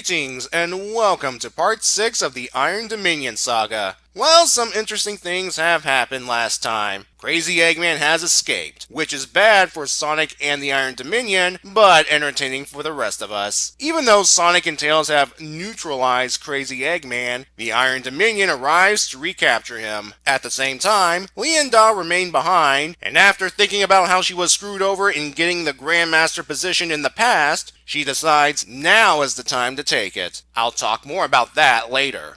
Greetings and welcome to part 6 of the Iron Dominion Saga. Well, some interesting things have happened last time. Crazy Eggman has escaped, which is bad for Sonic and the Iron Dominion, but entertaining for the rest of us. Even though Sonic and Tails have neutralized Crazy Eggman, the Iron Dominion arrives to recapture him. At the same time, Lien-Da remained behind, and after thinking about how she was screwed over in getting the grandmaster position in the past, she decides now is the time to take it. I'll talk more about that later.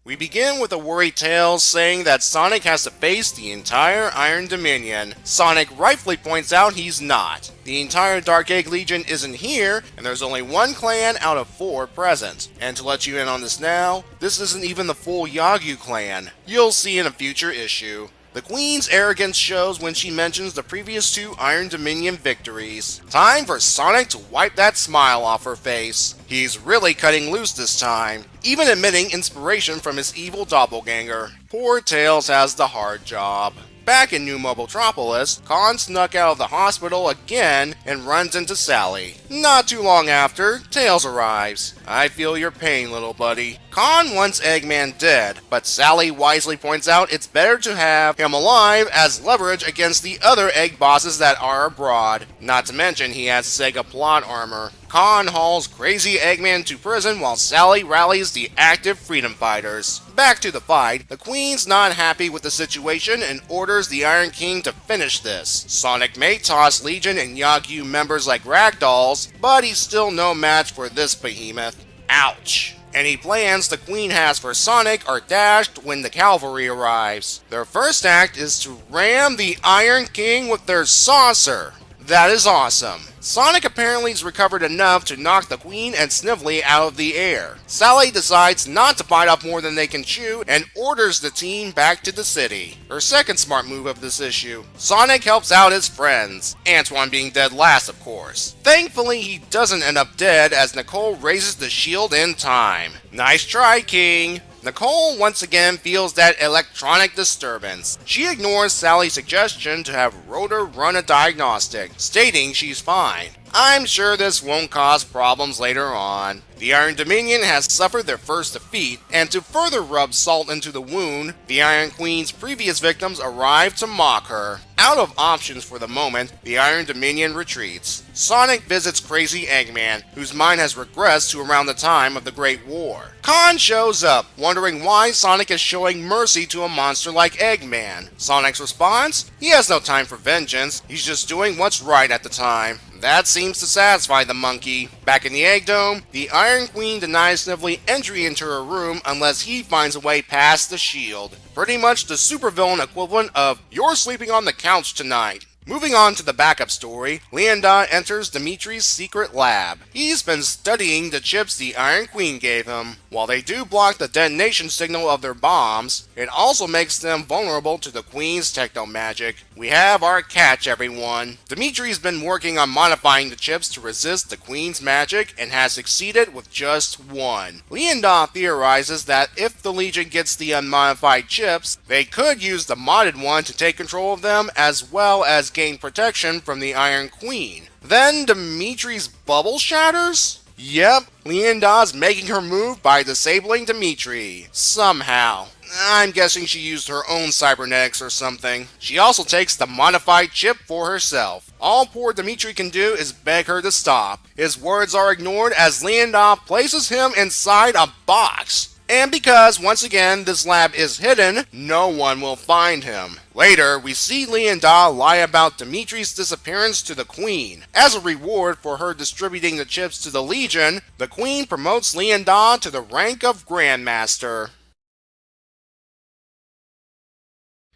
We begin with a worried Tails saying that Sonic has to face the entire Iron Dominion. Sonic rightfully points out he's not. The entire Dark Egg Legion isn't here, and there's only one clan out of 4 present. And to let you in on this now, this isn't even the full Yagyu clan. You'll see in a future issue. The Queen's arrogance shows when she mentions the previous 2 Iron Dominion victories. Time for Sonic to wipe that smile off her face. He's really cutting loose this time, even admitting inspiration from his evil doppelganger. Poor Tails has the hard job. Back in New Mobotropolis, Khan snuck out of the hospital again and runs into Sally. Not too long after, Tails arrives. I feel your pain, little buddy. Khan wants Eggman dead, but Sally wisely points out it's better to have him alive as leverage against the other egg bosses that are abroad. Not to mention he has Sega plot armor. Khan hauls Crazy Eggman to prison while Sally rallies the active freedom fighters. Back to the fight, the Queen's not happy with the situation and orders the Iron King to finish this. Sonic may toss Legion and Yagyu members like ragdolls, but he's still no match for this behemoth. Ouch. Any plans the Queen has for Sonic are dashed when the cavalry arrives. Their first act is to ram the Iron King with their saucer. That is awesome. Sonic apparently has recovered enough to knock the Queen and Snively out of the air. Sally decides not to bite off more than they can chew and orders the team back to the city. Her second smart move of this issue. Sonic helps out his friends. Antoine being dead last, of course. Thankfully, he doesn't end up dead as Nicole raises the shield in time. Nice try, King. Nicole once again feels that electronic disturbance. She ignores Sally's suggestion to have Rhoda run a diagnostic, stating she's fine. I'm sure this won't cause problems later on. The Iron Dominion has suffered their first defeat, and to further rub salt into the wound, the Iron Queen's previous victims arrive to mock her. Out of options for the moment, the Iron Dominion retreats. Sonic visits Crazy Eggman, whose mind has regressed to around the time of the Great War. Khan shows up, wondering why Sonic is showing mercy to a monster like Eggman. Sonic's response? He has no time for vengeance, he's just doing what's right at the time. That seems to satisfy the monkey. Back in the Egg Dome, the Iron Queen denies Snively entry into her room unless he finds a way past the shield. Pretty much the supervillain equivalent of, "You're sleeping on the couch tonight." Moving on to the backup story, Lien-Da enters Dimitri's secret lab. He's been studying the chips the Iron Queen gave him. While they do block the detonation signal of their bombs, it also makes them vulnerable to the Queen's techno-magic. We have our catch, everyone. Dimitri's been working on modifying the chips to resist the Queen's magic and has succeeded with just one. Lien-Da theorizes that if the Legion gets the unmodified chips, they could use the modded one to take control of them as well as gain protection from the Iron Queen. Then Dimitri's bubble shatters? Yep, Lien-Da's making her move by disabling Dimitri. Somehow. I'm guessing she used her own cybernetics or something. She also takes the modified chip for herself. All poor Dimitri can do is beg her to stop. His words are ignored as Lien-Da places him inside a box. And because, once again, this lab is hidden, no one will find him. Later, we see Lien-Da lie about Dimitri's disappearance to the Queen. As a reward for her distributing the chips to the Legion, the Queen promotes Lien-Da to the rank of Grandmaster.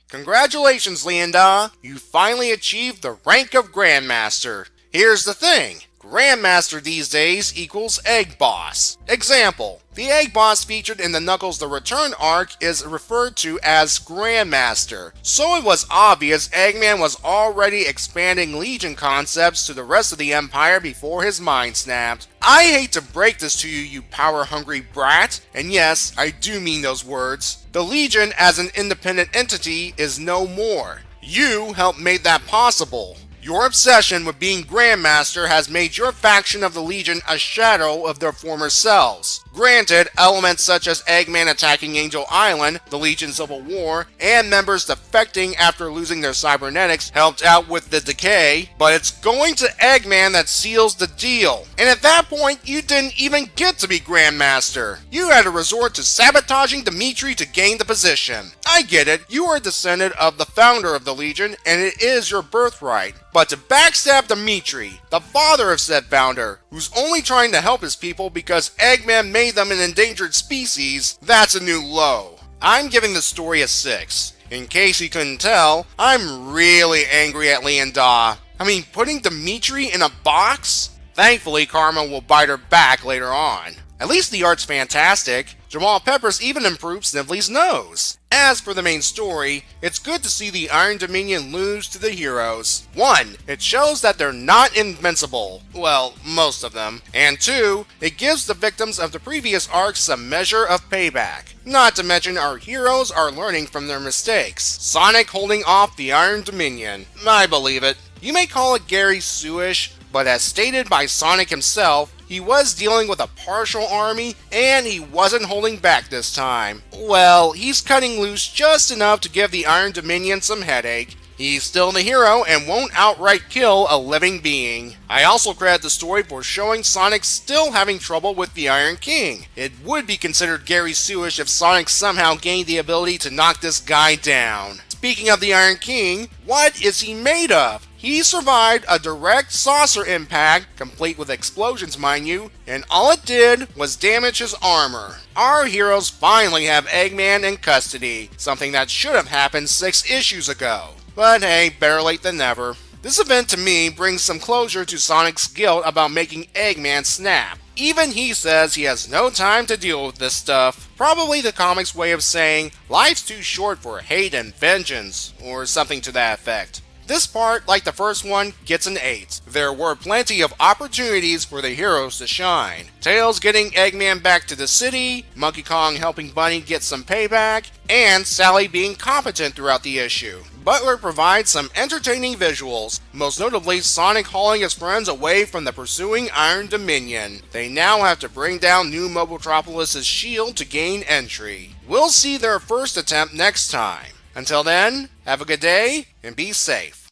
Congratulations, Lien-Da! You finally achieved the rank of Grandmaster. Here's the thing. Grandmaster these days equals Egg Boss. Example, the Egg Boss featured in the Knuckles the Return arc is referred to as Grandmaster, so it was obvious Eggman was already expanding Legion concepts to the rest of the Empire before his mind snapped. I hate to break this to you, you power-hungry brat, and yes, I do mean those words. The Legion as an independent entity is no more. You helped make that possible. Your obsession with being Grandmaster has made your faction of the Legion a shadow of their former selves. Granted, elements such as Eggman attacking Angel Island, the Legion Civil War, and members defecting after losing their cybernetics helped out with the decay, but it's going to Eggman that seals the deal. And at that point, you didn't even get to be Grandmaster. You had to resort to sabotaging Dimitri to gain the position. I get it, you are a descendant of the founder of the Legion, and it is your birthright. But to backstab Dimitri, the father of said founder, who's only trying to help his people because Eggman made them an endangered species, that's a new low. I'm giving the story a 6. In case you couldn't tell, I'm really angry at Lien-Da. I mean, putting Dimitri in a box? Thankfully, Karma will bite her back later on. At least the art's fantastic. Jamal Peppers even improved Snively's nose. As for the main story, it's good to see the Iron Dominion lose to the heroes. 1. It shows that they're not invincible. Well, most of them. And 2. It gives the victims of the previous arcs some measure of payback. Not to mention our heroes are learning from their mistakes. Sonic holding off the Iron Dominion. I believe it. You may call it Gary Sue-ish, but as stated by Sonic himself, he was dealing with a partial army, and he wasn't holding back this time. Well, he's cutting loose just enough to give the Iron Dominion some headache. He's still the hero and won't outright kill a living being. I also credit the story for showing Sonic still having trouble with the Iron King. It would be considered Gary Sue-ish if Sonic somehow gained the ability to knock this guy down. Speaking of the Iron King, what is he made of? He survived a direct saucer impact, complete with explosions mind you, and all it did was damage his armor. Our heroes finally have Eggman in custody, something that should have happened 6 issues ago. But hey, better late than never. This event to me brings some closure to Sonic's guilt about making Eggman snap. Even he says he has no time to deal with this stuff. Probably the comics' way of saying, life's too short for hate and vengeance, or something to that effect. This part, like the first one, gets an 8. There were plenty of opportunities for the heroes to shine. Tails getting Eggman back to the city, Monkey Kong helping Bunny get some payback, and Sally being competent throughout the issue. Butler provides some entertaining visuals, most notably Sonic hauling his friends away from the pursuing Iron Dominion. They now have to bring down New Mobotropolis' shield to gain entry. We'll see their first attempt next time. Until then, have a good day and be safe.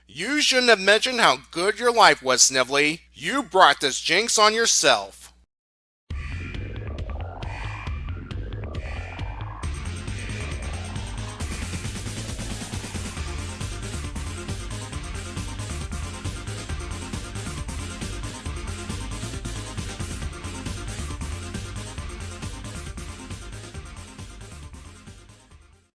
You shouldn't have mentioned how good your life was, Snively. You brought this jinx on yourself.